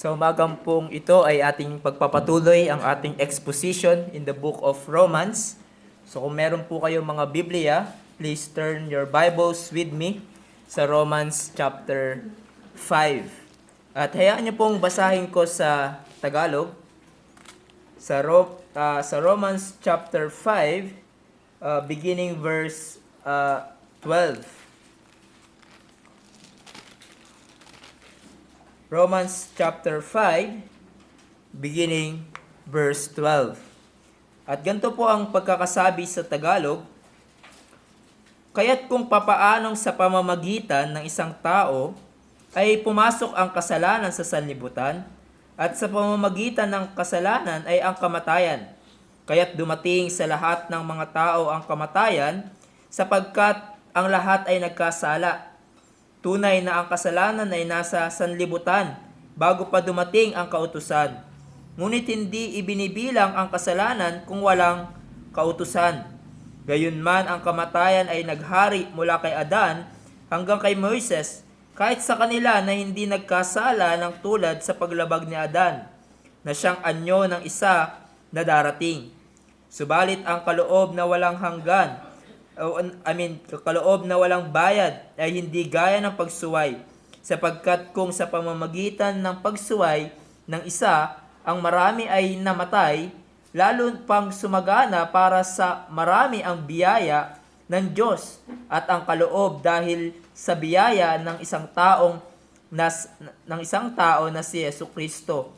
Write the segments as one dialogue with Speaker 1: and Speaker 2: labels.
Speaker 1: Sa umagang pong ito ay ating pagpapatuloy ang ating exposition in the book of Romans. So kung meron po kayong mga Biblia, please turn your Bibles with me sa Romans chapter 5. At hayaan niyo pong basahin ko sa Tagalog sa Romans chapter 5 beginning verse 12. Romans chapter 5, beginning verse 12. At ganito po ang pagkakasabi sa Tagalog, kaya't kung papaanong sa pamamagitan ng isang tao ay pumasok ang kasalanan sa sanlibutan, at sa pamamagitan ng kasalanan ay ang kamatayan. Kaya't dumating sa lahat ng mga tao ang kamatayan, sapagkat ang lahat ay nagkasala. Tunay na ang kasalanan ay nasa sanlibutan bago pa dumating ang kautusan. Ngunit hindi ibinibilang ang kasalanan kung walang kautusan. Gayunman ang kamatayan ay naghari mula kay Adan hanggang kay Moises, kahit sa kanila na hindi nagkasala ng tulad sa paglabag ni Adan, na siyang anyo ng isa na darating. Subalit ang kaloob na walang hanggan, kaloob na walang bayad ay hindi gaya ng pagsuway, sapagkat kung sa pamamagitan ng pagsuway ng isa ang marami ay namatay, lalo pang sumagana para sa marami ang biyaya ng Diyos at ang kaloob dahil sa biyaya ng isang tao na si Jesucristo.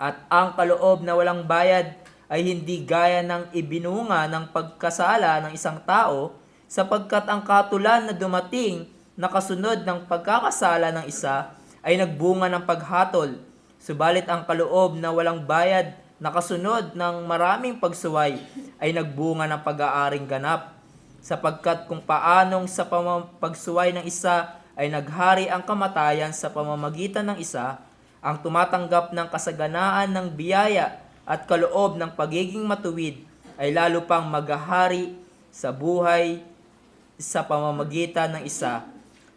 Speaker 1: At ang kaloob na walang bayad ay hindi gaya ng ibinunga ng pagkasala ng isang tao, sapagkat ang katulan na dumating na kasunod ng pagkakasala ng isa ay nagbunga ng paghatol. Subalit ang kaloob na walang bayad na kasunod ng maraming pagsuway ay nagbunga ng pag-aaring ganap, sapagkat kung paanong sa pagsuway ng isa ay naghari ang kamatayan sa pamamagitan ng isa, ang tumatanggap ng kasaganaan ng biyaya at kaloob ng pagiging matuwid ay lalo pang maghahari sa buhay sa pamamagitan ng isa,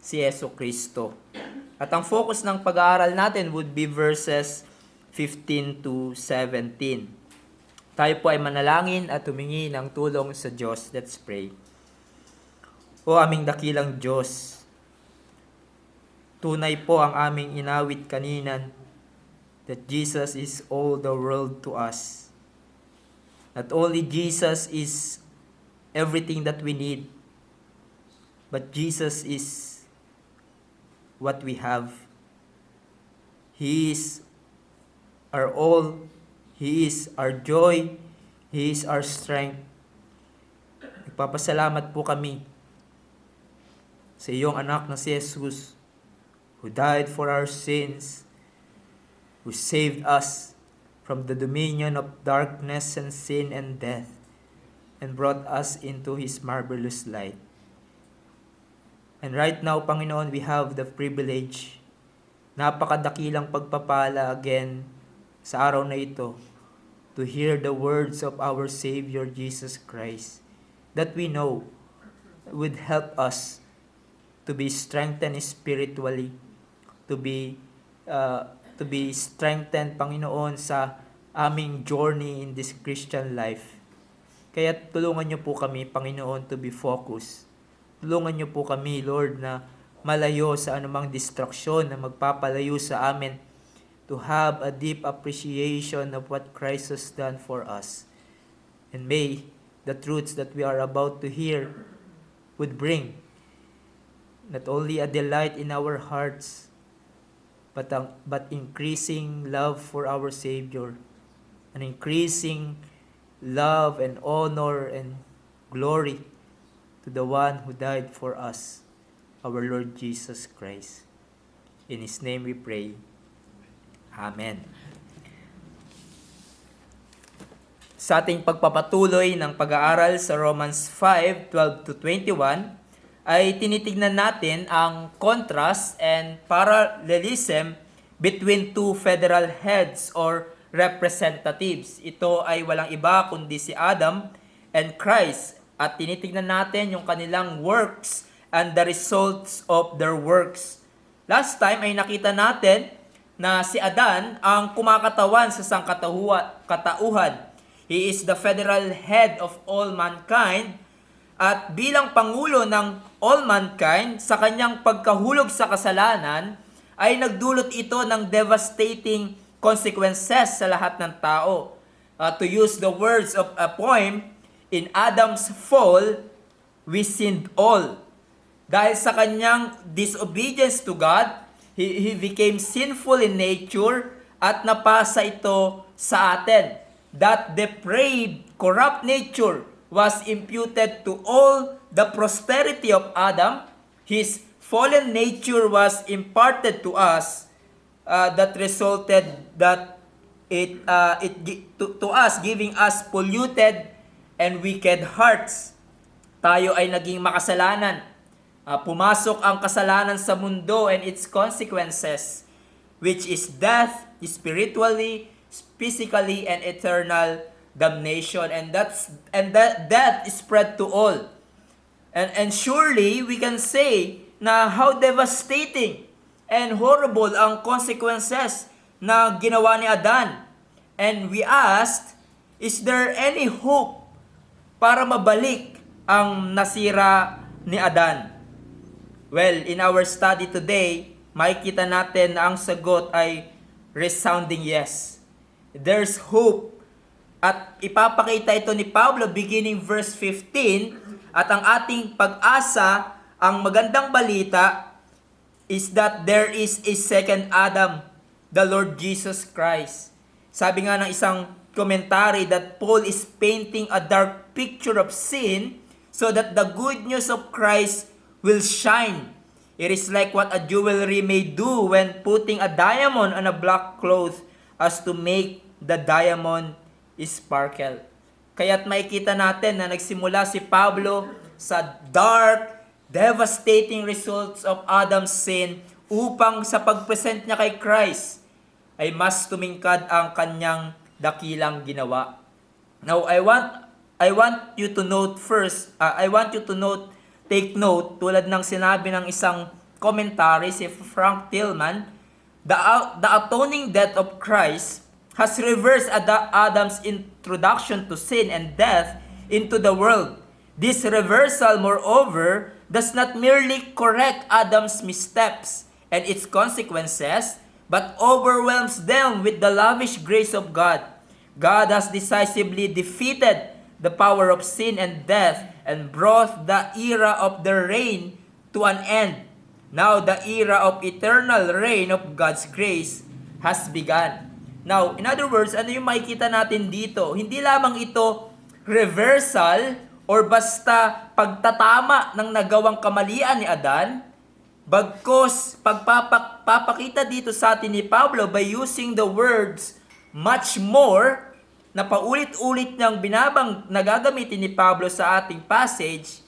Speaker 1: si Jesucristo. At ang focus ng pag-aaral natin would be verses 15 to 17. Tayo po ay manalangin at humingi ng tulong sa Diyos. Let's pray. O aming dakilang Diyos, tunay po ang aming inawit kanina, that Jesus is all the world to us. Not only Jesus is everything that we need, but Jesus is what we have. He is our all. He is our joy. He is our strength. Nagpapasalamat po kami sa iyong anak na si Jesus, who died for our sins, who saved us from the dominion of darkness and sin and death, and brought us into His marvelous light. And right now, Panginoon, we have the privilege, napakadakilang pagpapala again sa araw na ito, to hear the words of our Savior Jesus Christ, that we know would help us to be strengthened spiritually, to be strengthened, Panginoon, sa aming journey in this Christian life. Kaya tulungan niyo po kami, Panginoon, to be focused. Tulungan niyo po kami, Lord, na malayo sa anumang distraksyon na magpapalayo sa amin, to have a deep appreciation of what Christ has done for us. And may the truths that we are about to hear would bring not only a delight in our hearts, but increasing love for our Savior, an increasing love and honor and glory to the one who died for us, our Lord Jesus Christ. In His name we pray. Amen. Sa ating pagpapatuloy ng pag-aaral sa Romans 5:12 to 21, ay tinitignan natin ang contrast and parallelism between two federal heads or representatives. Ito ay walang iba kundi si Adam and Christ, at tinitignan natin yung kanilang works and the results of their works. Last time ay nakita natin na si Adan ang kumakatawan sa katauhan. He is the federal head of all mankind at bilang pangulo ng all mankind sa kanyang pagkahulog sa kasalanan ay nagdulot ito ng devastating consequences sa lahat ng tao. To use the words of a poem, in Adam's fall, we sinned all. Dahil sa kanyang disobedience to God, he became sinful in nature at napasa ito sa atin. That depraved, corrupt nature was imputed to all the prosperity of Adam. His fallen nature was imparted to us that resulted that to us, giving us polluted and wicked hearts. Tayo ay naging makasalanan. Pumasok ang kasalanan sa mundo and its consequences, which is death, spiritually, physically, and eternal damnation. And that death is spread to all. And surely we can say na how devastating and horrible ang consequences na ginawa ni Adan. And we asked, is there any hope para mabalik ang nasira ni Adan? Well, in our study today, makikita natin na ang sagot ay resounding yes. There's hope. At ipapakita ito ni Pablo beginning verse 15, at ang ating pag-asa, ang magandang balita, is that there is a second Adam, the Lord Jesus Christ. Sabi nga ng isang commentary that Paul is painting a dark picture of sin so that the good news of Christ will shine. It is like what a jewelry may do when putting a diamond on a black cloth as to make the diamond sparkle. Kaya't makikita natin na nagsimula si Pablo sa dark, devastating results of Adam's sin upang sa pagpresent niya kay Christ ay mas tumingkad ang kanyang dakilang ginawa. Now, I want you to note first, take note, tulad ng sinabi ng isang commentary, si Frank Tillman, the atoning death of Christ has reversed Adam's introduction to sin and death into the world. This reversal, moreover, does not merely correct Adam's missteps and its consequences, but overwhelms them with the lavish grace of God. God has decisively defeated the power of sin and death and brought the era of their reign to an end. Now the era of eternal reign of God's grace has begun. Now, in other words, ano yung makikita natin dito? Hindi lamang ito reversal or basta pagtatama ng nagawang kamalian ni Adan, bagkos pagpapakita dito sa atin ni Pablo by using the words much more, na paulit-ulit niyang nagagamitin ni Pablo sa ating passage,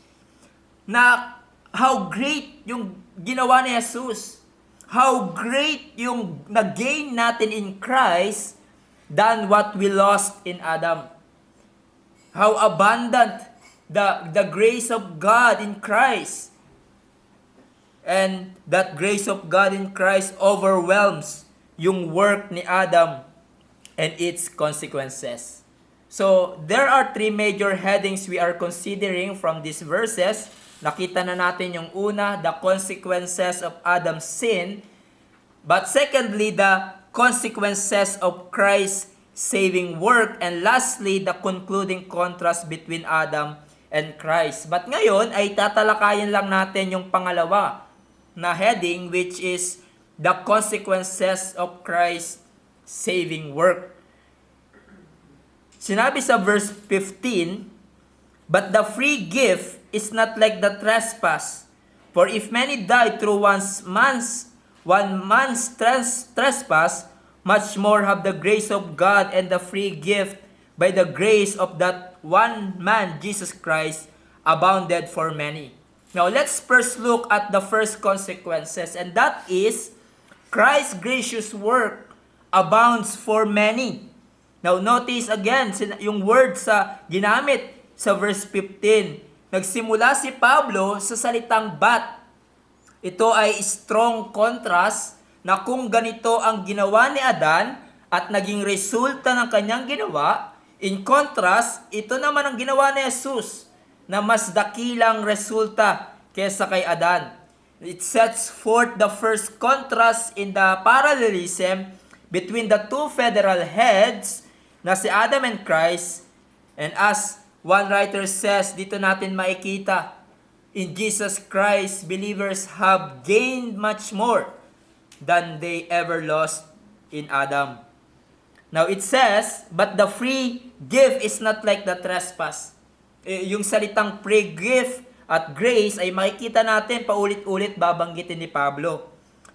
Speaker 1: na how great yung ginawa ni Jesus, how great yung nag-gain natin in Christ than what we lost in Adam. How abundant the grace of God in Christ. And that grace of God in Christ overwhelms yung work ni Adam and its consequences. So, there are three major headings we are considering from these verses. Nakita na natin yung una, the consequences of Adam's sin. But secondly, the consequences of Christ's saving work. And lastly, the concluding contrast between Adam and Christ. But ngayon ay tatalakayin lang natin yung pangalawa na heading, which is the consequences of Christ's saving work. Sinabi sa verse 15, but the free gift is not like the trespass. For if many died through one man's trespass, much more have the grace of God and the free gift by the grace of that one man, Jesus Christ, abounded for many. Now, let's first look at the first consequences, and that is Christ's gracious work abounds for many. Now, notice again yung word sa ginamit sa verse 15. Nagsimula si Pablo sa salitang but. Ito ay strong contrast na kung ganito ang ginawa ni Adan at naging resulta ng kanyang ginawa, in contrast, ito naman ang ginawa ni Jesus na mas dakilang resulta kesa kay Adan. It sets forth the first contrast in the parallelism between the two federal heads na si Adam and Christ. And as one writer says, dito natin makikita, in Jesus Christ, believers have gained much more than they ever lost in Adam. Now it says, but the free gift is not like the trespass. Yung salitang free gift at grace ay makikita natin paulit-ulit babanggitin ni Pablo.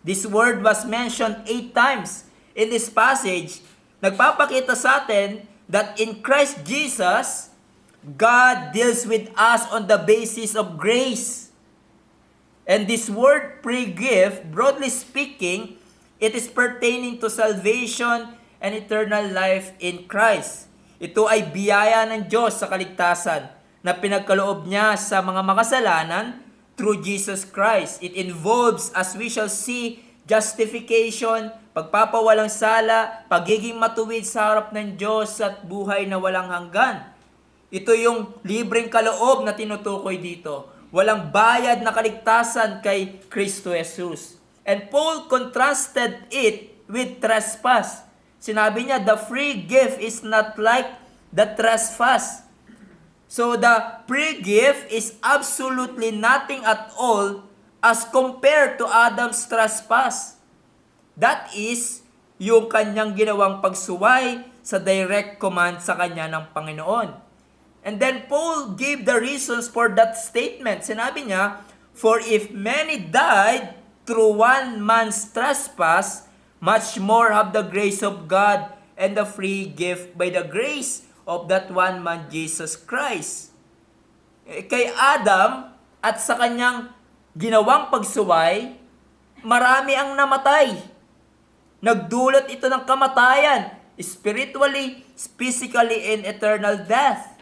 Speaker 1: This word was mentioned 8 times in this passage. Nagpapakita sa atin that in Christ Jesus, God deals with us on the basis of grace. And this word free gift, broadly speaking, it is pertaining to salvation and eternal life in Christ. Ito ay biyaya ng Diyos sa kaligtasan na pinagkaloob niya sa mga makasalanan through Jesus Christ. It involves, as we shall see, justification, pagpapawalang sala, pagiging matuwid sa harap ng Diyos at buhay na walang hanggan. Ito yung libreng kaloob na tinutukoy dito. Walang bayad na kaligtasan kay Kristo Jesus. And Paul contrasted it with trespass. Sinabi niya, the free gift is not like the trespass. So the free gift is absolutely nothing at all as compared to Adam's trespass. That is, yung kanyang ginawang pagsuway sa direct command sa kanya ng Panginoon. And then Paul gave the reasons for that statement. Sinabi niya, for if many died through one man's trespass, much more have the grace of God and the free gift by the grace of that one man, Jesus Christ. Kay Adam at sa kanyang ginawang pagsuway, marami ang namatay. Nagdulot ito ng kamatayan, spiritually, physically, and eternal death.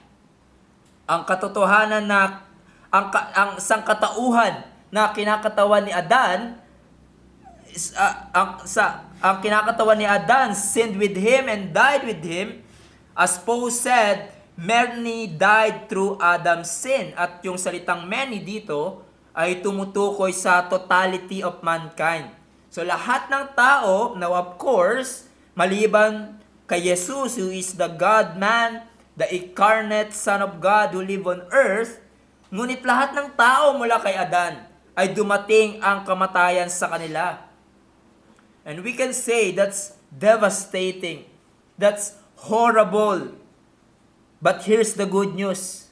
Speaker 1: Ang katotohanan na ang sangkatauhan na kinakatawan ni Adan ang kinakatawan ni Adan sinned with him and died with him. As Paul said, many died through Adam's sin. At yung salitang many dito ay tumutukoy sa totality of mankind. So lahat ng tao, now of course, maliban kay Jesus who is the God-man, the incarnate Son of God who live on earth, ngunit lahat ng tao mula kay Adan ay dumating ang kamatayan sa kanila. And we can say that's devastating. That's horrible. But here's the good news.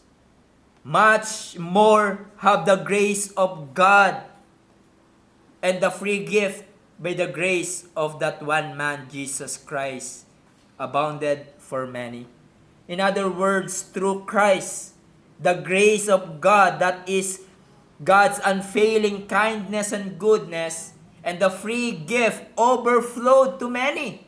Speaker 1: Much more have the grace of God and the free gift by the grace of that one man, Jesus Christ, abounded for many. In other words, through Christ, the grace of God, that is God's unfailing kindness and goodness, and the free gift overflowed to many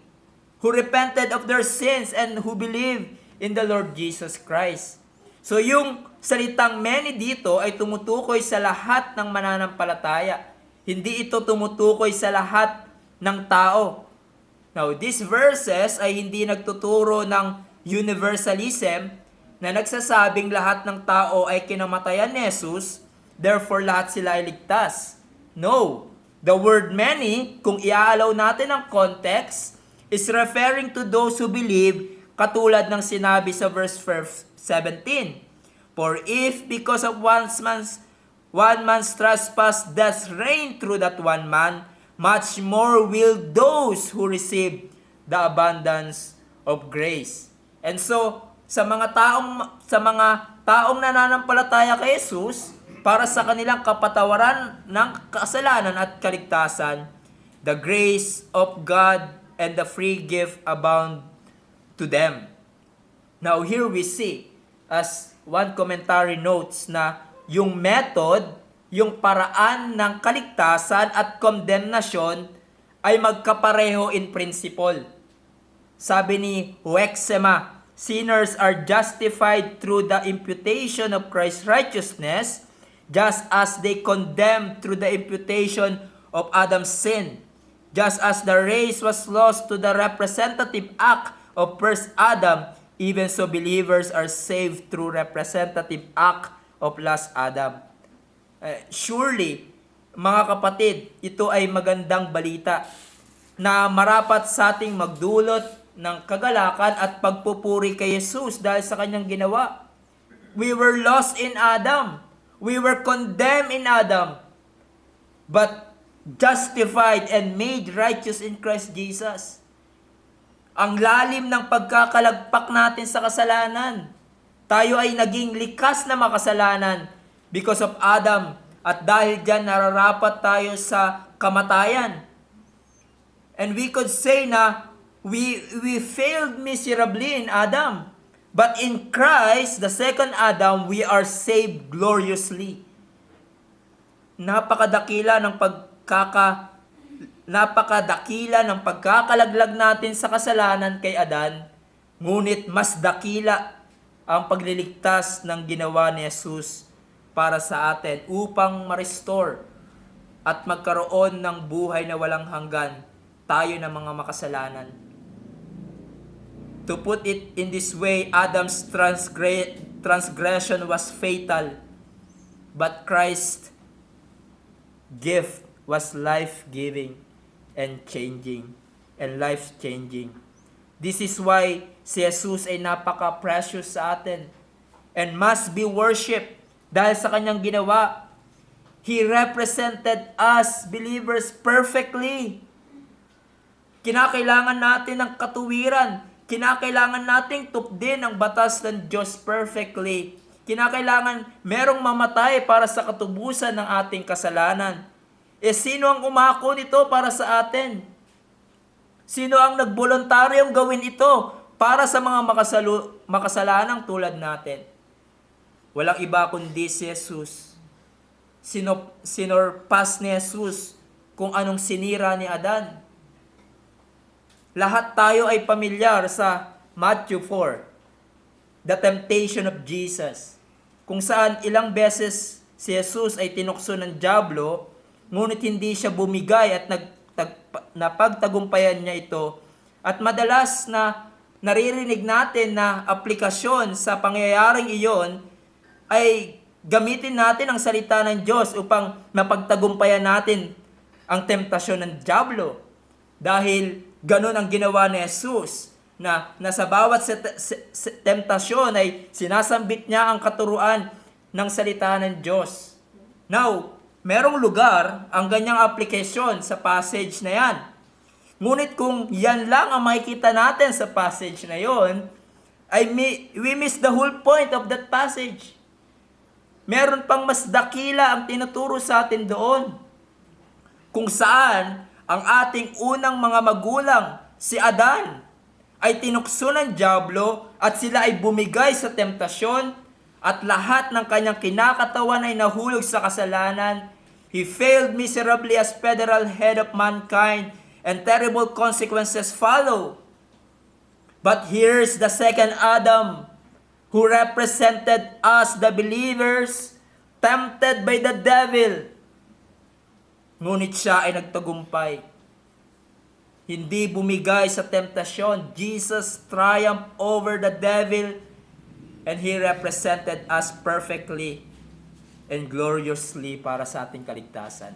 Speaker 1: who repented of their sins and who believed in the Lord Jesus Christ. So yung salitang many dito ay tumutukoy sa lahat ng mananampalataya. Hindi ito tumutukoy sa lahat ng tao. Now, these verses ay hindi nagtuturo ng universalism na nagsasabing lahat ng tao ay kinamatayan ni Jesus, therefore lahat sila ay ligtas. No. The word many, kung iaalaw natin ang context, is referring to those who believe, katulad ng sinabi sa verse 17. For if because of one man's trespass death reigned through that one man, much more will those who receive the abundance of grace. And so, sa mga taong nananampalataya kay Jesus, para sa kanilang kapatawaran ng kasalanan at kaligtasan, the grace of God and the free gift abound to them. Now here we see, as one commentary notes, na yung method, yung paraan ng kaligtasan at condemnation ay magkapareho in principle. Sabi ni Huexema, sinners are justified through the imputation of Christ's righteousness, just as they condemned through the imputation of Adam's sin. Just as the race was lost to the representative act of first Adam, even so believers are saved through representative act of last Adam. Surely, mga kapatid, ito ay magandang balita na marapat sa ating magdulot ng kagalakan at pagpupuri kay Jesus dahil sa kanyang ginawa. We were lost in Adam. We were condemned in Adam, but justified and made righteous in Christ Jesus. Ang lalim ng pagkakalagpak natin sa kasalanan. Tayo ay naging likas na makasalanan because of Adam. At dahil dyan, nararapat tayo sa kamatayan. And we could say na we failed miserably in Adam. But in Christ, the second Adam, we are saved gloriously. Napakadakila ng pagkakalaglag natin sa kasalanan kay Adan, ngunit mas dakila ang pagliligtas ng ginawa ni Jesus para sa atin upang ma-restore at magkaroon ng buhay na walang hanggan tayo ng mga makasalanan. To put it in this way, Adam's transgression was fatal, but Christ's gift was life-giving and changing and life-changing. This is why si Jesus ay napaka-precious sa atin and must be worshipped dahil sa kanyang ginawa. He represented us believers perfectly. Kinakailangan natin ng katuwiran. Kinakailangan nating tupdin ang batas ng Diyos perfectly. Kinakailangan merong mamatay para sa katubusan ng ating kasalanan. Sino ang umako nito para sa atin? Sino ang nagboluntaryong gawin ito para sa mga makasalanang tulad natin? Walang iba kundi si Jesus. Sinurpass ni Jesus kung anong sinira ni Adan. Lahat tayo ay pamilyar sa Matthew 4, the temptation of Jesus, kung saan ilang beses si Jesus ay tinukso ng dyablo, ngunit hindi siya bumigay at napagtagumpayan niya ito. At madalas na naririnig natin na aplikasyon sa pangyayaring iyon ay gamitin natin ang salita ng Diyos upang mapagtagumpayan natin ang temptasyon ng dyablo. Dahil ganun ang ginawa ni Jesus na sa bawat temptasyon ay sinasambit niya ang katuruan ng salita ng Diyos. Now, merong lugar ang ganyang application sa passage na yan. Ngunit kung yan lang ang makikita natin sa passage na yon, we miss the whole point of that passage. Meron pang mas dakila ang tinuturo sa atin doon, kung saan ang ating unang mga magulang, si Adan, ay tinukso ng dyablo at sila ay bumigay sa temptasyon at lahat ng kanyang kinakatawan ay nahulog sa kasalanan. He failed miserably as federal head of mankind and terrible consequences follow. But here's the second Adam who represented us, the believers, tempted by the devil. Ngunit siya ay nagtagumpay. Hindi bumigay sa temptasyon. Jesus triumphed over the devil and He represented us perfectly and gloriously para sa ating kaligtasan.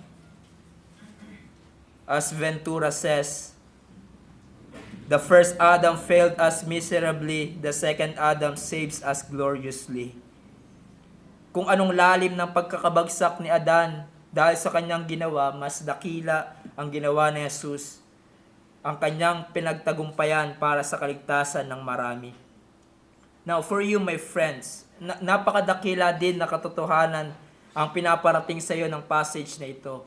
Speaker 1: As Ventura says, the first Adam failed us miserably, the second Adam saves us gloriously. Kung anong lalim ng pagkakabagsak ni Adan, dahil sa kanyang ginawa, mas dakila ang ginawa ni Jesus, ang kanyang pinagtagumpayan para sa kaligtasan ng marami. Now, for you, my friends, napakadakila din na katotohanan ang pinaparating sa iyo ng passage na ito.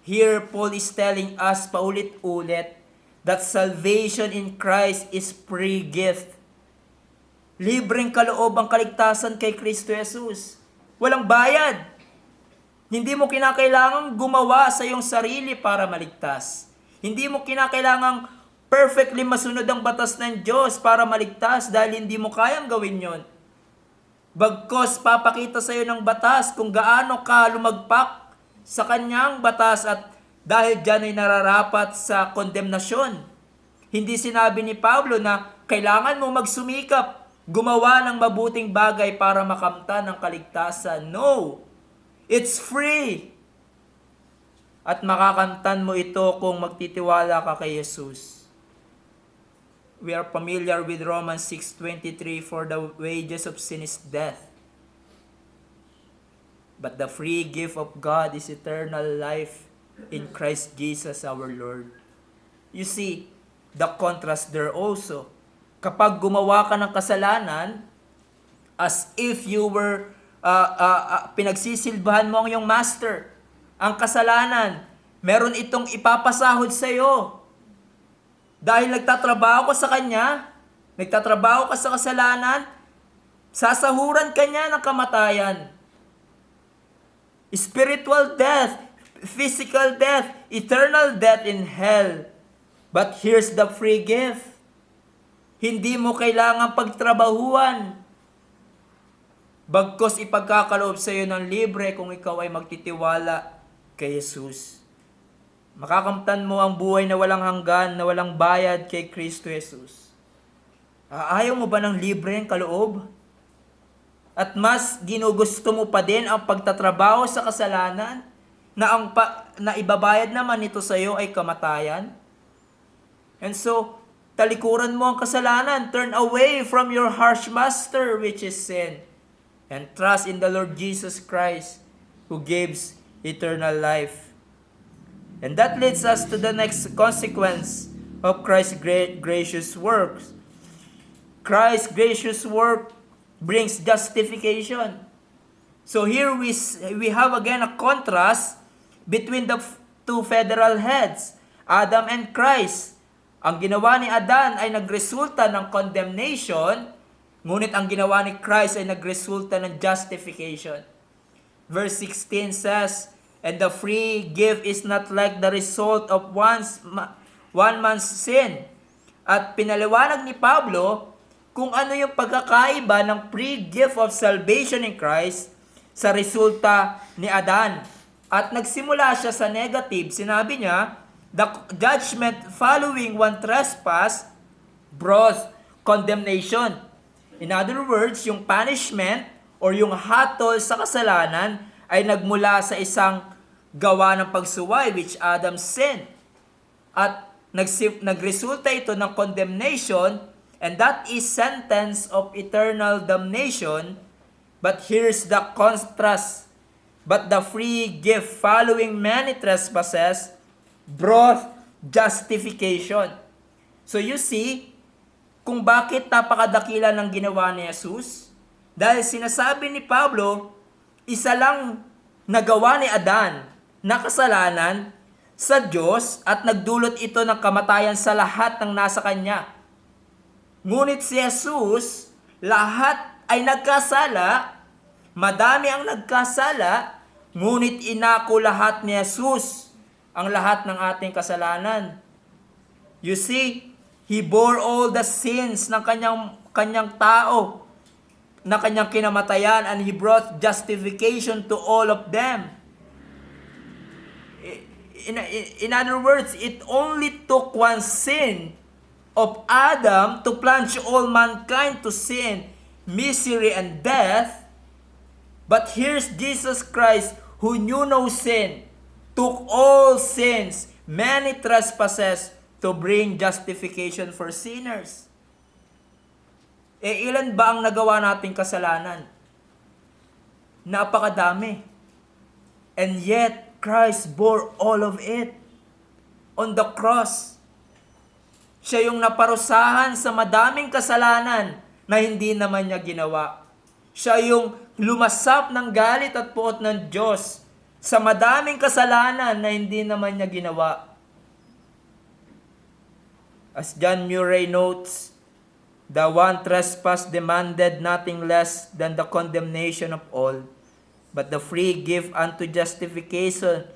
Speaker 1: Here, Paul is telling us paulit-ulit that salvation in Christ is free gift. Libreng kaloob ang kaligtasan kay Kristo Jesus. Walang bayad. Hindi mo kinakailangang gumawa sa iyong sarili para maligtas. Hindi mo kinakailangang perfectly masunod ang batas ng Diyos para maligtas dahil hindi mo kayang gawin yon. Bagkos papakita sa iyo ng batas kung gaano ka lumagpak sa kanyang batas at dahil dyan ay nararapat sa kondemnasyon. Hindi sinabi ni Pablo na kailangan mo magsumikap, gumawa ng mabuting bagay para makamtan ng kaligtasan. No! It's free! At makakamtan mo ito kung magtitiwala ka kay Jesus. We are familiar with Romans 6:23, for the wages of sin is death. But the free gift of God is eternal life in Christ Jesus our Lord. You see, the contrast there also. Kapag gumawa ka ng kasalanan, as if you were, pinagsisilbahan mo ang iyong master, ang kasalanan, meron itong ipapasahod sa iyo. Dahil nagtatrabaho ka sa kanya, nagtatrabaho ka sa kasalanan, sasahuran ka niya ng kamatayan. Spiritual death, physical death, eternal death in hell. But here's the free gift. Hindi mo kailangang pagtrabahuan. Bagkus ipagkakaloob sa iyo ng libre kung ikaw ay magtitiwala kay Jesus. Makakamtan mo ang buhay na walang hanggan, na walang bayad kay Kristo Jesus. Ayaw mo ba ng libre ang kaloob? At mas ginugusto mo pa din ang pagtatrabaho sa kasalanan na ibabayad naman nito sa iyo ay kamatayan? And so, talikuran mo ang kasalanan. Turn away from your harsh master, which is sin. And trust in the Lord Jesus Christ, who gives eternal life. And that leads us to the next consequence of Christ's gracious works. Christ's gracious work brings justification. So here we have again a contrast between the two federal heads, Adam and Christ. Ang ginawa ni Adan ay nagresulta ng condemnation, ngunit ang ginawa ni Christ ay nagresulta ng justification. Verse 16 says, "And the free gift is not like the result of one man's sin." At pinaliwanag ni Pablo kung ano yung pagkakaiba ng free gift of salvation in Christ sa resulta ni Adan. At nagsimula siya sa negative. Sinabi niya, the judgment following one trespass brought condemnation. In other words, yung punishment or yung hatol sa kasalanan ay nagmula sa isang gawa ng pagsuway, which Adam sinned. At nagresulta ito ng condemnation, and that is sentence of eternal damnation. But here's the contrast. But the free gift following many trespasses brought justification. So you see, kung bakit napakadakila ng ginawa ni Jesus? Dahil sinasabi ni Pablo, isa lang nagawa ni Adan na kasalanan sa Diyos at nagdulot ito ng kamatayan sa lahat ng nasa kanya. Ngunit si Jesus, lahat ay nagkasala, madami ang nagkasala, ngunit inako lahat ni Jesus ang lahat ng ating kasalanan. You see, He bore all the sins ng kanyang tao, na kanyang kinamatayan, and He brought justification to all of them. In other words, it only took one sin of Adam to plunge all mankind to sin, misery, and death. But here's Jesus Christ, who knew no sin, took all sins, many trespasses, to bring justification for sinners. Ilan ba ang nagawa nating kasalanan? Napakadami. And yet, Christ bore all of it on the cross. Siya yung naparusahan sa madaming kasalanan na hindi naman niya ginawa. Siya yung lumasap ng galit at puot ng Diyos sa madaming kasalanan na hindi naman niya ginawa. As John Murray notes, the one trespass demanded nothing less than the condemnation of all. But the free gift unto justification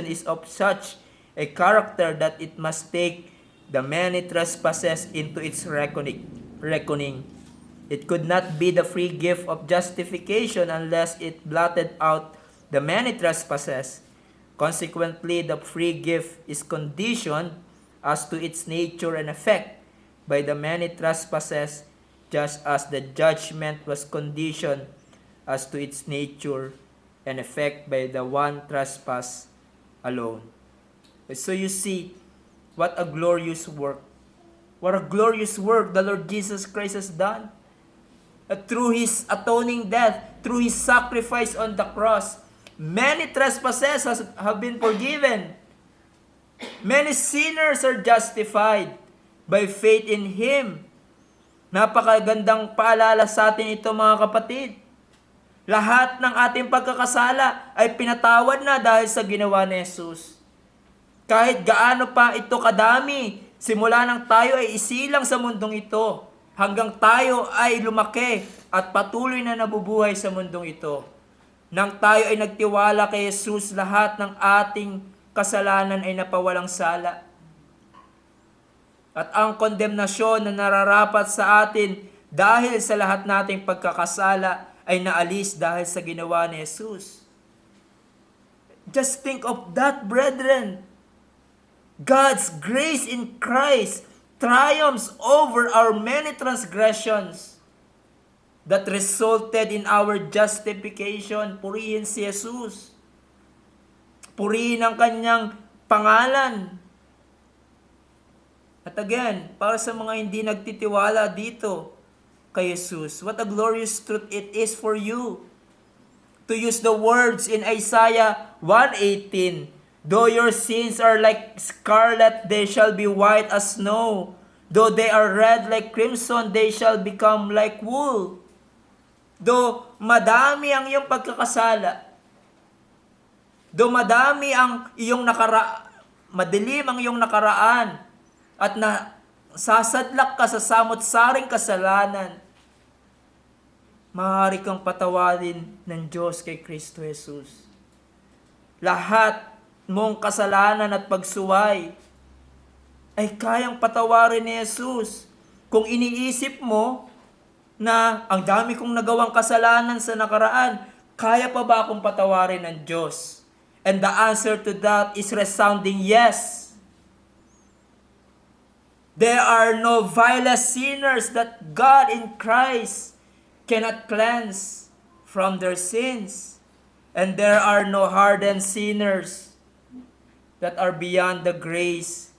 Speaker 1: is of such a character that it must take the many trespasses into its reckoning. It could not be the free gift of justification unless it blotted out the many trespasses. Consequently, the free gift is conditioned as to its nature and effect by the many trespasses, just as the judgment was conditioned as to its nature and effect by the one trespass alone. So you see, what a glorious work. What a glorious work the Lord Jesus Christ has done. Through His atoning death, through His sacrifice on the cross, many trespasses have been forgiven. Many sinners are justified by faith in Him. Napakagandang paalala sa atin ito, mga kapatid. Lahat ng ating pagkakasala ay pinatawad na dahil sa ginawa ni Jesus. Kahit gaano pa ito kadami, simula nang tayo ay isilang sa mundong ito, hanggang tayo ay lumaki at patuloy na nabubuhay sa mundong ito. Nang tayo ay nagtiwala kay Jesus, lahat ng ating kasalanan ay napawalang sala. At ang kondemnasyon na nararapat sa atin dahil sa lahat nating pagkakasala ay naalis dahil sa ginawa ni Jesus. Just think of that, brethren. God's grace in Christ triumphs over our many transgressions that resulted in our justification. Purihin si Jesus. Purihin ang kanyang pangalan. At again, para sa mga hindi nagtitiwala dito kay Jesus, what a glorious truth it is for you. To use the words in Isaiah 1:18, though your sins are like scarlet, they shall be white as snow. Though they are red like crimson, they shall become like wool. Though madami ang iyong pagkakasala, though madami ang iyong madilim ang iyong nakaraan, at sasadlak ka sa samot-saring kasalanan, maaari kang patawarin ng Diyos kay Kristo Jesus. Lahat mong kasalanan at pagsuway ay kayang patawarin ni Jesus. Kung iniisip mo na ang dami kong nagawang kasalanan sa nakaraan, kaya pa ba akong patawarin ng Diyos? And the answer to that is resounding yes. There are no vilest sinners that God in Christ cannot cleanse from their sins. And there are no hardened sinners that are beyond the grace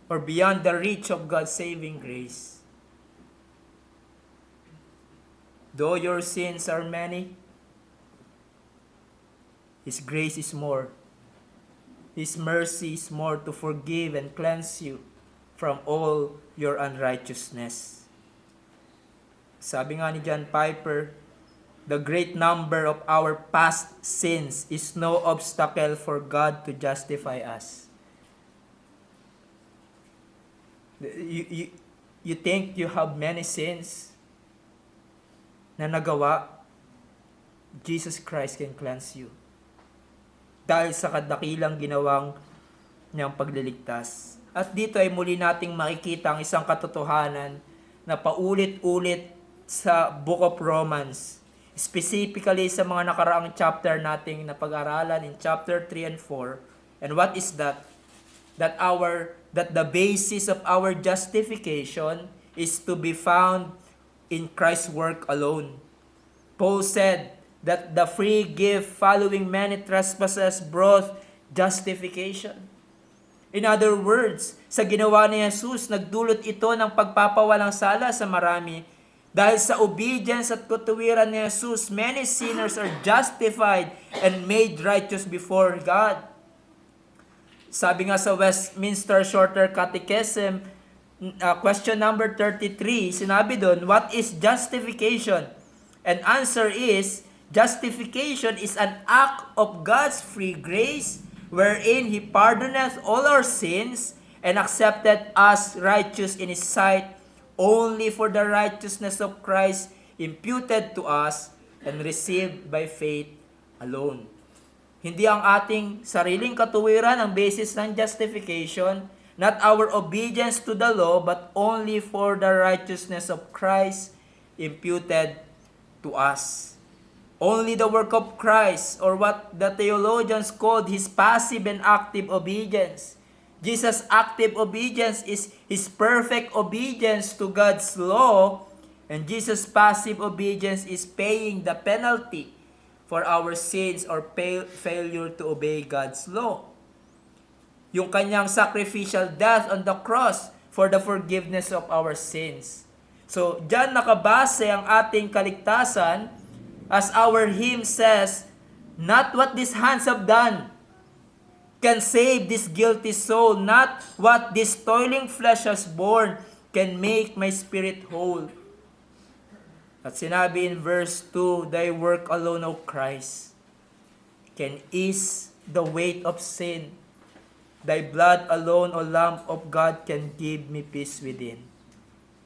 Speaker 1: or beyond the reach of God's saving grace. Though your sins are many, His grace is more. His mercy is more to forgive and cleanse you from all your unrighteousness. Sabi nga ni John Piper, the great number of our past sins is no obstacle for God to justify us. You think you have many sins na nagawa? Jesus Christ can cleanse you. Dahil sa kadakilang ginawang niyang pagliligtas. At dito ay muli nating makikita ang isang katotohanan na paulit-ulit sa Book of Romans. Specifically sa mga nakaraang chapter nating napag-aralan in chapter 3 and 4. And what is that? That the basis of our justification is to be found in Christ's work alone. Paul said that the free gift following many trespasses brought justification. In other words, sa ginawa ni Jesus, nagdulot ito ng pagpapawalang sala sa marami. Dahil sa obedience at katuwiran ni Jesus, many sinners are justified and made righteous before God. Sabi nga sa Westminster Shorter Catechism, question number 33, sinabi doon, what is justification? And answer is, justification is an act of God's free grace, wherein He pardoneth all our sins and accepted us righteous in His sight only for the righteousness of Christ imputed to us and received by faith alone. Hindi ang ating sariling katuwiran ang basis ng justification, not our obedience to the law, but only for the righteousness of Christ imputed to us. Only the work of Christ, or what the theologians called his passive and active obedience. Jesus' active obedience is his perfect obedience to God's law, and Jesus' passive obedience is paying the penalty for our sins or failure to obey God's law. Yung kanyang sacrificial death on the cross for the forgiveness of our sins. So, diyan nakabase ang ating kaligtasan, as our hymn says, not what these hands have done can save this guilty soul, not what this toiling flesh has borne can make my spirit whole. At sinabi in verse 2, thy work alone, O Christ, can ease the weight of sin. Thy blood alone, O Lamb of God, can give me peace within.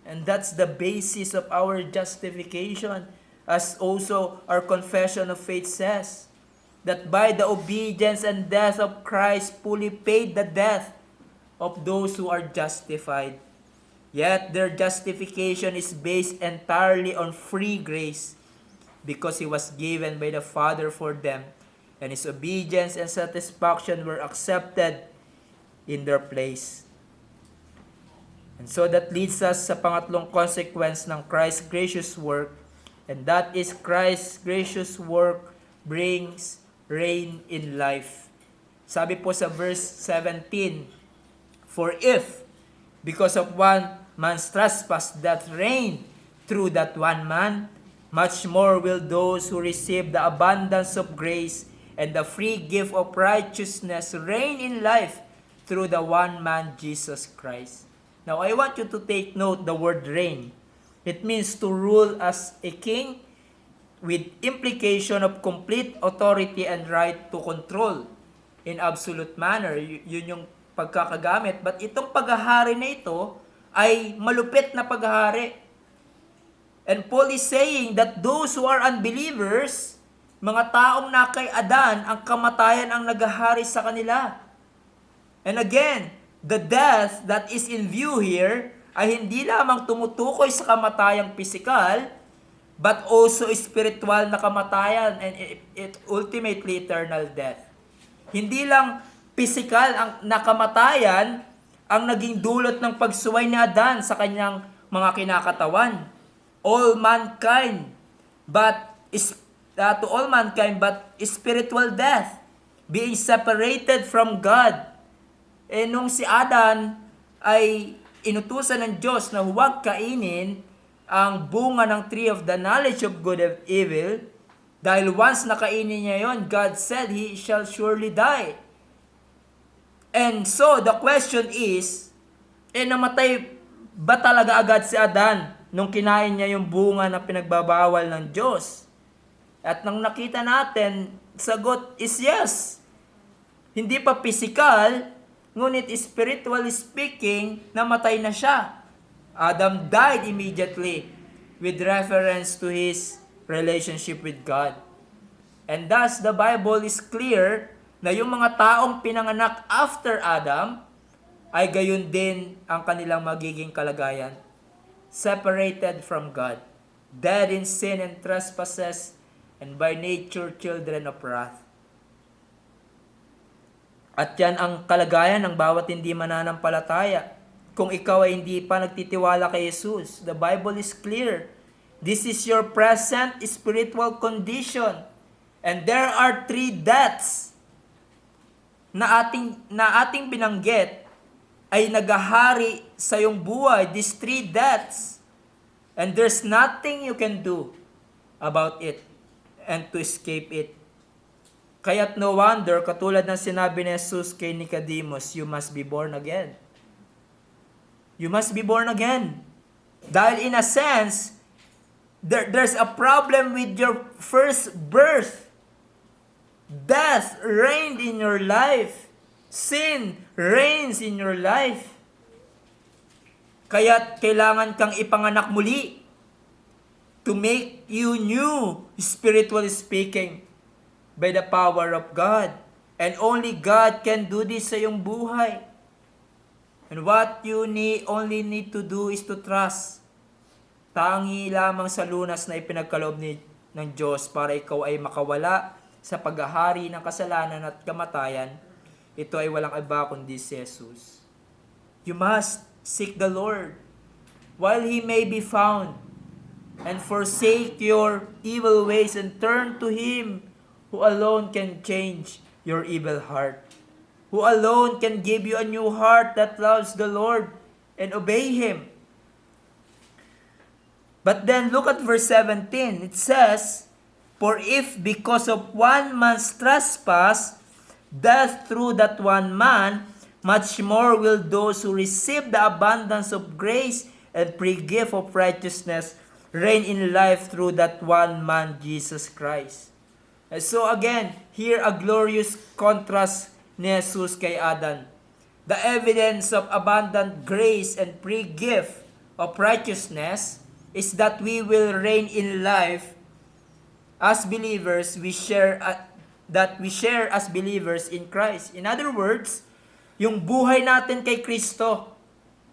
Speaker 1: And that's the basis of our justification, as also our confession of faith says, that by the obedience and death of Christ fully paid the death of those who are justified. Yet their justification is based entirely on free grace, because He was given by the Father for them, and His obedience and satisfaction were accepted in their place. And so that leads us sa pangatlong consequence ng Christ's gracious work, and that is Christ's gracious work brings reign in life. Sabi po sa verse 17, for if, because of one man's trespass, death reigned through that one man, much more will those who receive the abundance of grace and the free gift of righteousness reign in life through the one man, Jesus Christ. Now, I want you to take note the word reign. It means to rule as a king with implication of complete authority and right to control in absolute manner. Yun yung pagkakagamit. But itong paghahari na ito ay malupit na paghahari. And Paul is saying that those who are unbelievers, mga taong na kay Adan, ang kamatayan ang naghahari sa kanila. And again, the death that is in view here ay hindi lamang tumutukoy sa kamatayang pisikal, but also spiritual na kamatayan, and it ultimately eternal death. Hindi lang pisikal ang nakamatayan ang naging dulot ng pagsuway ni Adan sa kanyang mga kinakatawan. All mankind, but to all mankind, but spiritual death, being separated from God. Nung si Adan ay inutusan ng Diyos na huwag kainin ang bunga ng tree of the knowledge of good and evil, dahil once nakainin niya yon, God said he shall surely die. And so, the question is, namatay ba talaga agad si Adan nung kinain niya yung bunga na pinagbabawal ng Diyos? At nang nakita natin, sagot is yes. Hindi pa physical, ngunit spiritually speaking, namatay na siya. Adam died immediately with reference to his relationship with God. And thus, the Bible is clear na yung mga taong pinanganak after Adam ay gayon din ang kanilang magiging kalagayan. Separated from God, dead in sin and trespasses, and by nature children of wrath. At yan ang kalagayan ng bawat hindi mananampalataya. Kung ikaw ay hindi pa nagtitiwala kay Jesus, the Bible is clear. This is your present spiritual condition. And there are 3 deaths na ating binanggit ay nagahari sa iyong buhay. These 3 deaths. And there's nothing you can do about it and to escape it. Kaya't no wonder, katulad ng sinabi ni Jesus kay Nicodemus, you must be born again. You must be born again. Dahil in a sense, there's a problem with your first birth. Death reigned in your life. Sin reigns in your life. Kaya't kailangan kang ipanganak muli to make you new, spiritually speaking, by the power of God. And only God can do this sa iyong buhay. And what you only need to do is to trust. Tangi lamang sa lunas na ipinagkaloob ni ng Diyos para ikaw ay makawala sa paghahari ng kasalanan at kamatayan, ito ay walang iba kundi si Jesus. You must seek the Lord while He may be found, and forsake your evil ways and turn to Him who alone can change your evil heart, who alone can give you a new heart that loves the Lord and obey Him. But then look at verse 17. It says, "For if because of one man's trespass, death through that one man, much more will those who receive the abundance of grace and free gift of righteousness reign in life through that one man, Jesus Christ." And so again, here a glorious contrast ni Jesus kay Adan. The evidence of abundant grace and free gift of righteousness is that we will reign in life as believers. We share as believers in Christ. In other words, yung buhay natin kay Kristo,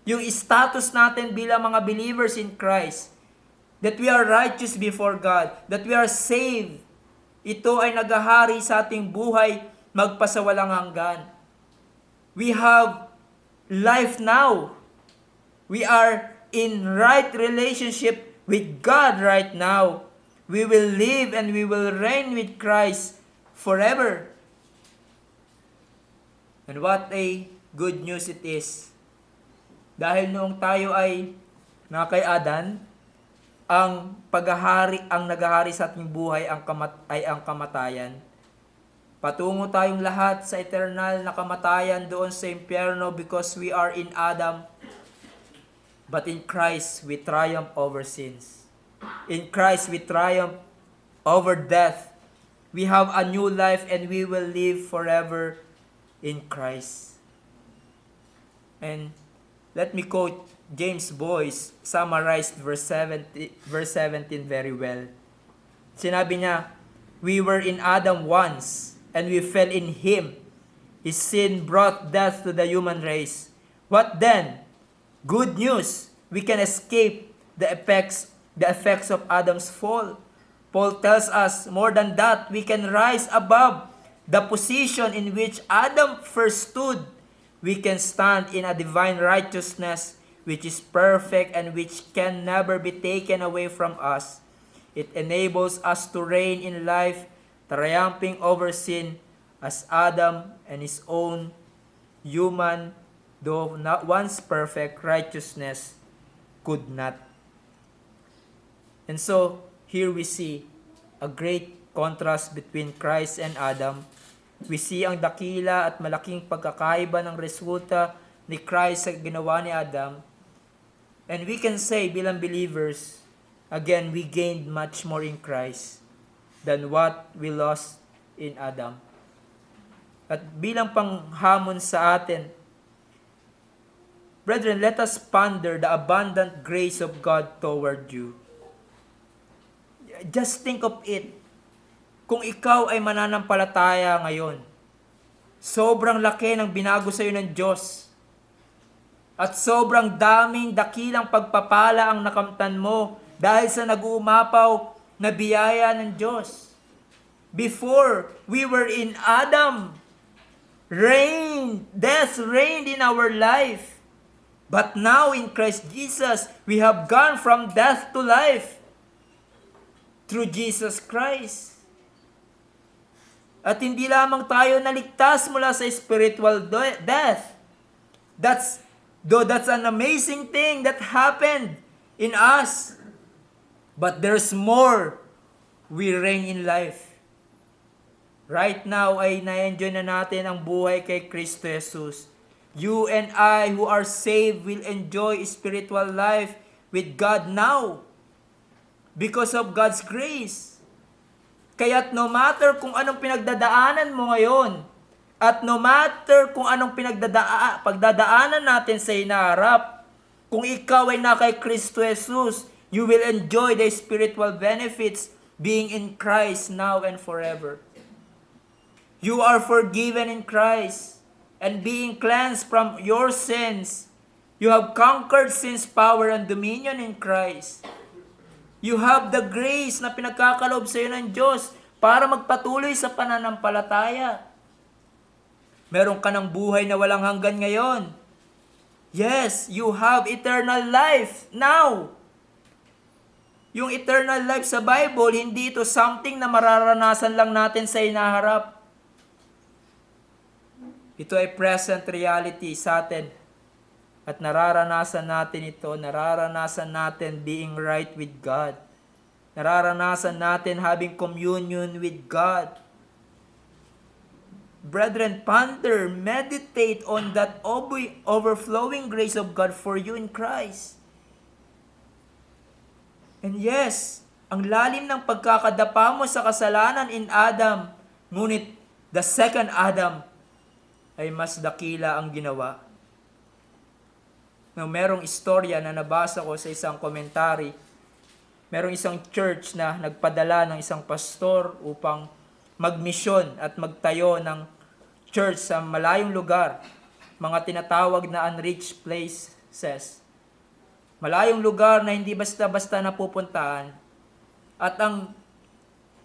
Speaker 1: yung status natin bilang mga believers in Christ, that we are righteous before God, that we are saved, ito ay naghahari sa ating buhay magpasawalang hanggan. We have life now. We are in right relationship with God right now. We will live and we will reign with Christ forever. And what a good news it is. Dahil noong tayo ay kay Adan, ang naghahari sa ating buhay ay ang kamatayan. Patungo tayong lahat sa eternal na kamatayan doon sa impyerno because we are in Adam. But in Christ, we triumph over sins. In Christ, we triumph over death. We have a new life and we will live forever in Christ. And let me quote James Boyce, summarized verse 17 very well. Sinabi niya, "We were in Adam once, and we fell in him. His sin brought death to the human race. What then? Good news, we can escape the effects of Adam's fall. Paul tells us more than that, we can rise above the position in which Adam first stood. We can stand in a divine righteousness which is perfect and which can never be taken away from us. It enables us to reign in life, triumphing over sin as Adam and his own human, though not once perfect, righteousness could not." And so, here we see a great contrast between Christ and Adam. We see ang dakila at malaking pagkakaiba ng resulta ni Christ sa ginawa ni Adam. And we can say bilang believers, again, we gained much more in Christ than what we lost in Adam. At bilang panghamon sa atin, brethren, let us ponder the abundant grace of God toward you. Just think of it. Kung ikaw ay mananampalataya ngayon, sobrang laki ng binago sa iyo ng Diyos. At sobrang daming dakilang pagpapala ang nakamtan mo dahil sa nag-uumapaw na biyaya ng Diyos. Before we were in Adam, death reigned in our life. But now in Christ Jesus, we have gone from death to life through Jesus Christ. At hindi lamang tayo naligtas mula sa spiritual death. That's an amazing thing that happened in us. But there's more. We reign in life. Right now ay na-enjoy na natin ang buhay kay Kristo Jesus. You and I who are saved will enjoy spiritual life with God now because of God's grace. Kaya't no matter kung anong pinagdadaanan mo ngayon, at no matter kung anong pagdadaanan natin sa hinaharap, kung ikaw ay na kay Kristo Jesus, you will enjoy the spiritual benefits being in Christ now and forever. You are forgiven in Christ and being cleansed from your sins. You have conquered sin's power and dominion in Christ. You have the grace na pinagkakaloob sa iyo ng Diyos para magpatuloy sa pananampalataya. Meron ka ng buhay na walang hanggan ngayon. Yes, you have eternal life now. Yung eternal life sa Bible, hindi ito something na mararanasan lang natin sa inaharap. Ito ay present reality sa atin. At nararanasan natin ito, nararanasan natin being right with God. Nararanasan natin having communion with God. Brethren, ponder, meditate on that overflowing grace of God for you in Christ. And yes, ang lalim ng pagkakadapa mo sa kasalanan in Adam, ngunit the second Adam ay mas dakila ang ginawa. Now, merong istorya na nabasa ko sa isang komentary. Merong isang church na nagpadala ng isang pastor upang magmisyon at magtayo ng church sa malayong lugar, mga tinatawag na unreached places. Malayong lugar na hindi basta-basta napupuntahan. At ang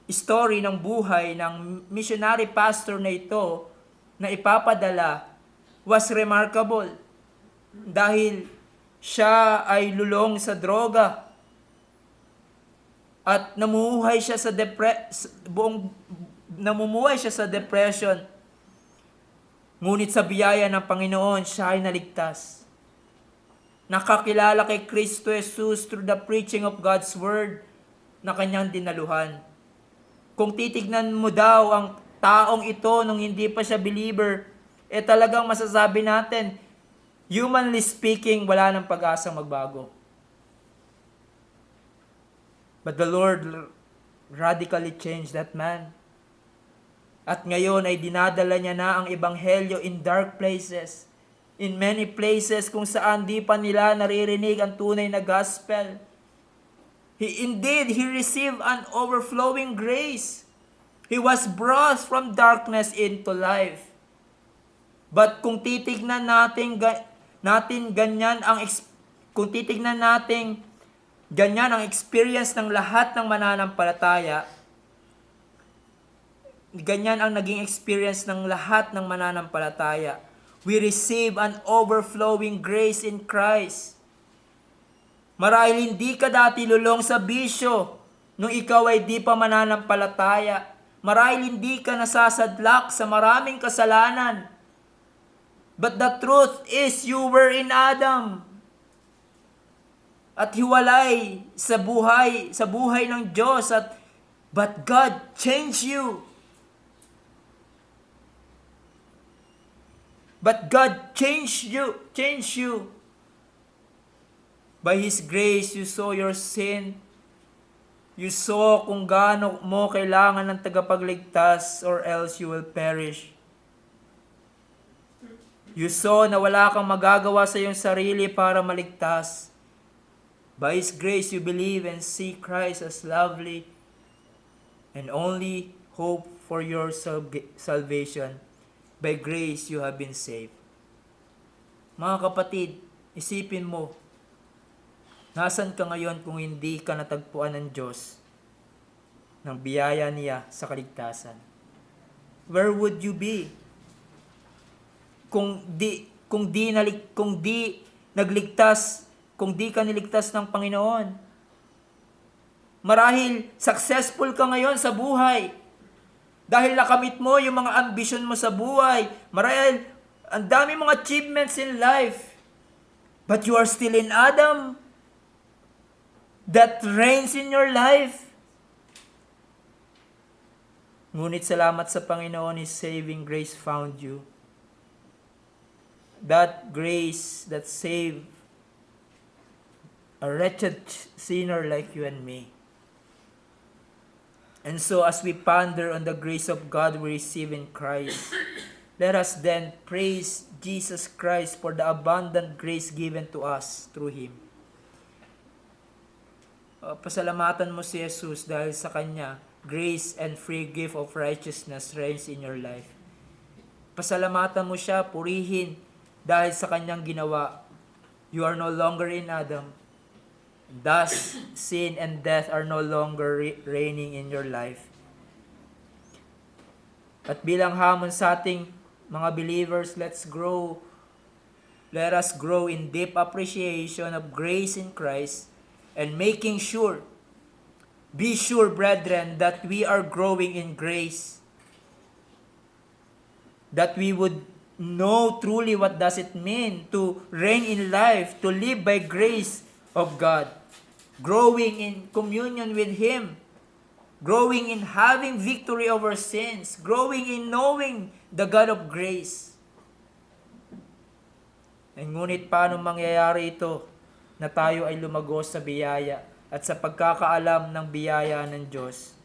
Speaker 1: story ng buhay ng missionary pastor na ito na ipapadala was remarkable dahil siya ay lulong sa droga at namumuhay siya sa depression. Ngunit sa biyaya ng Panginoon, siya ay naligtas. Nakakilala kay Kristo Jesus through the preaching of God's Word na kanyang dinaluhan. Kung titignan mo daw ang taong ito nung hindi pa siya believer, talagang masasabi natin, humanly speaking, wala nang pag-asang magbago. But the Lord radically changed that man. At ngayon ay dinadala niya na ang ebanghelyo in dark places, in many places kung saan di pa nila naririnig ang tunay na gospel. He received an overflowing grace. He was brought from darkness into life. But kung titignan natin ganyan ang experience ng lahat ng mananampalataya, ganyan ang naging experience ng lahat ng mananampalataya. We receive an overflowing grace in Christ. Marahil hindi ka dati lulong sa bisyo nung ikaw ay di pa mananampalataya. Marahil hindi ka nasasadlak sa maraming kasalanan. But the truth is, you were in Adam. At hiwalay sa buhay ng Diyos. But God changed you. But God changed you. By His grace, you saw your sin. You saw kung gaano mo kailangan ng tagapagligtas or else you will perish. You saw na wala kang magagawa sa iyong sarili para maligtas. By His grace, you believe and see Christ as lovely and only hope for your salvation. By grace, you have been saved. Mga kapatid, isipin mo, nasan ka ngayon kung hindi ka natagpuan ng Diyos, ng biyaya niya sa kaligtasan? Where would you be? Kung di ka niligtas ng Panginoon. Marahil successful ka ngayon sa buhay. Dahil nakamit mo yung mga ambisyon mo sa buhay. Marahil ang dami mong achievements in life. But you are still in Adam. That reigns in your life. Ngunit salamat sa Panginoon, His saving grace found you. That grace that saved a wretched sinner like you and me. And so as we ponder on the grace of God we receive in Christ, let us then praise Jesus Christ for the abundant grace given to us through Him. Pasalamatan mo si Jesus dahil sa Kanya, grace and free gift of righteousness reigns in your life. Pasalamatan mo siya, purihin dahil sa Kanyang ginawa. You are no longer in Adam. Thus, sin and death are no longer reigning in your life. At bilang hamon sa ating mga believers, let us grow in deep appreciation of grace in Christ and be sure, brethren, that we are growing in grace. That we would know truly what does it mean to reign in life, to live by grace of God. Growing in communion with Him. Growing in having victory over sins. Growing in knowing the God of grace. Ngunit paano mangyayari ito na tayo ay lumagos sa biyaya at sa pagkakaalam ng biyaya ng Diyos?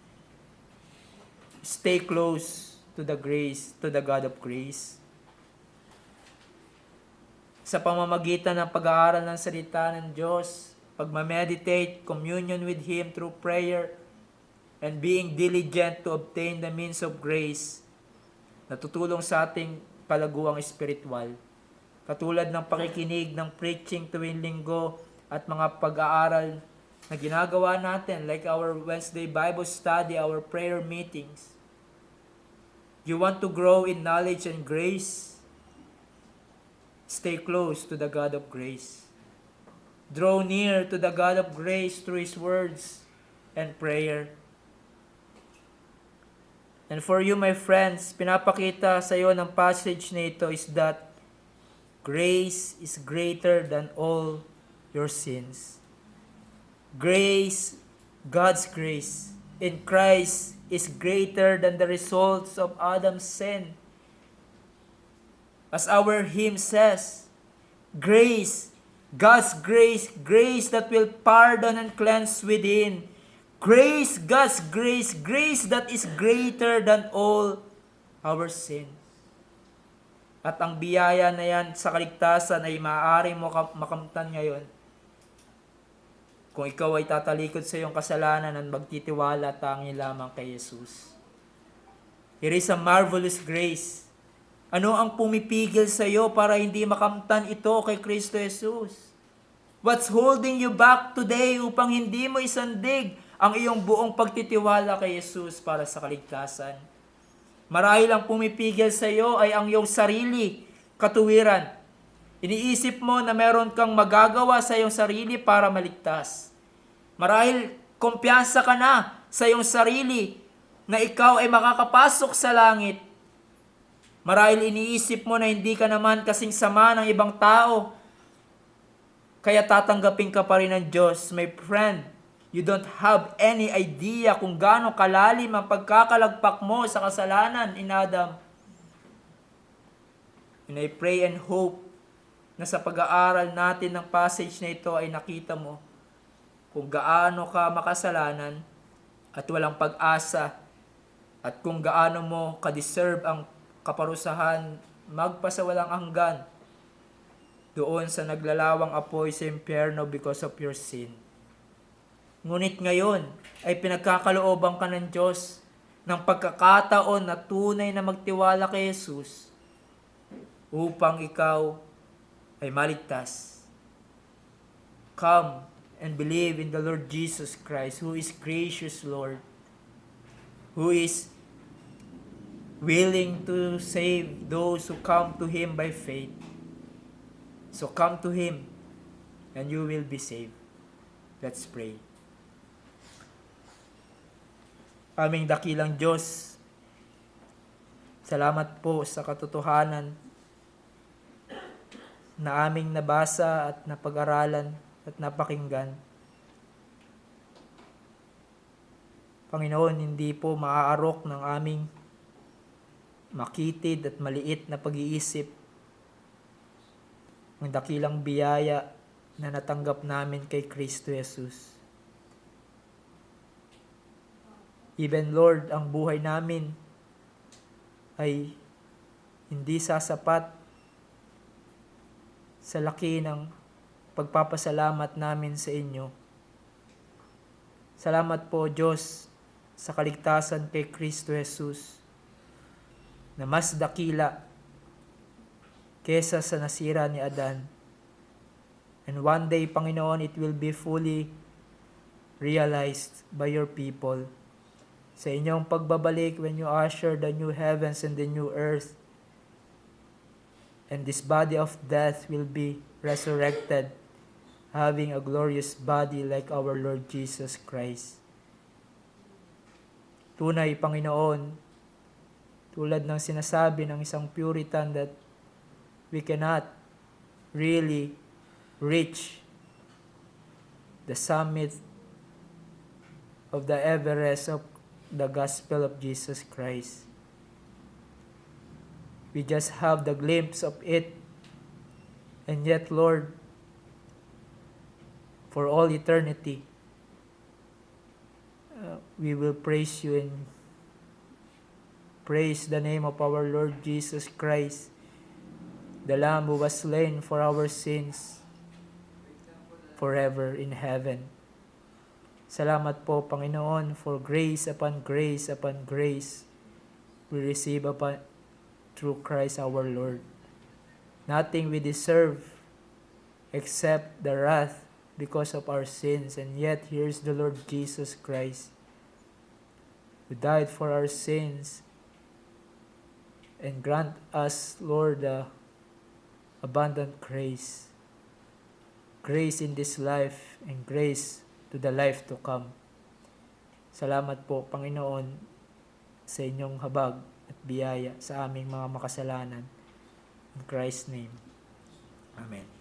Speaker 1: Stay close to the God of grace. Sa pamamagitan ng pag-aaral ng salita ng Diyos, pagmameditate, communion with Him through prayer, and being diligent to obtain the means of grace, natutulong sa ating palaguang espiritual. Katulad ng pakikinig ng preaching tuwing linggo at mga pag-aaral na ginagawa natin, like our Wednesday Bible study, our prayer meetings. You want to grow in knowledge and grace? Stay close to the God of grace. Draw near to the God of grace through His words and prayer. And for you, my friends, pinapakita sa iyo ng passage na ito is that grace is greater than all your sins. Grace, God's grace in Christ is greater than the results of Adam's sin. As our hymn says, grace, God's grace, grace that will pardon and cleanse within. Grace, God's grace, grace that is greater than all our sins. At ang biyaya na yan sa kaligtasan ay maaari mo makamtan ngayon kung ikaw ay tatalikod sa iyong kasalanan at magtitiwala tangi lamang kay Jesus. It is a marvelous grace. Ano ang pumipigil sa iyo para hindi makamtan ito kay Kristo Jesus? What's holding you back today upang hindi mo isandig ang iyong buong pagtitiwala kay Jesus para sa kaligtasan? Marahil ang pumipigil sa iyo ay ang iyong sarili, katuwiran. Iniisip mo na meron kang magagawa sa iyong sarili para maligtas. Marahil kumpiyansa ka na sa iyong sarili na ikaw ay makakapasok sa langit. Marahil iniisip mo na hindi ka naman kasing sama ng ibang tao, kaya tatanggapin ka pa rin ng Diyos. My friend, you don't have any idea kung gaano kalalim ang pagkakalagpak mo sa kasalanan in Adam. And I pray and hope na sa pag-aaral natin ng passage na ito ay nakita mo kung gaano ka makasalanan at walang pag-asa at kung gaano mo ka-deserve ang kaparusahan magpasawalang hanggan doon sa naglalawang apoy sa impyerno because of your sin. Ngunit ngayon ay pinagkakalooban ka ng Diyos ng pagkakataon na tunay na magtiwala kay Jesus upang ikaw ay maligtas. Come and believe in the Lord Jesus Christ, who is gracious Lord, who is willing to save those who come to Him by faith. So come to Him and you will be saved. Let's pray. Aming dakilang Diyos, salamat po sa katotohanan na aming nabasa at napag-aralan at napakinggan. Panginoon, hindi po maaarok ng aming makitid at maliit na pag-iisip ang dakilang biyaya na natanggap namin kay Kristo Jesus. Even Lord, ang buhay namin ay hindi sasapat sa laki ng pagpapasalamat namin sa inyo. Salamat po, Diyos, sa kaligtasan kay Kristo Jesus na mas dakila kesa sa nasira ni Adan. And one day, Panginoon, it will be fully realized by your people. Sa inyong pagbabalik, when you usher the new heavens and the new earth, and this body of death will be resurrected, having a glorious body like our Lord Jesus Christ. Tunay, Panginoon, tulad ng sinasabi ng isang Puritan that we cannot really reach the summit of the Everest of the gospel of Jesus Christ. We just have the glimpse of it. And yet, Lord, for all eternity, we will praise you and praise the name of our Lord Jesus Christ, the Lamb who was slain for our sins forever in heaven. Salamat po, Panginoon, for grace upon grace upon grace we receive through Christ our Lord. Nothing we deserve except the wrath because of our sins, and yet here's the Lord Jesus Christ who died for our sins and grant us, Lord, abundant grace in this life and grace to the life to come. Salamat po, Panginoon, sa inyong habag at biyaya sa aming mga makasalanan. In Christ's name. Amen.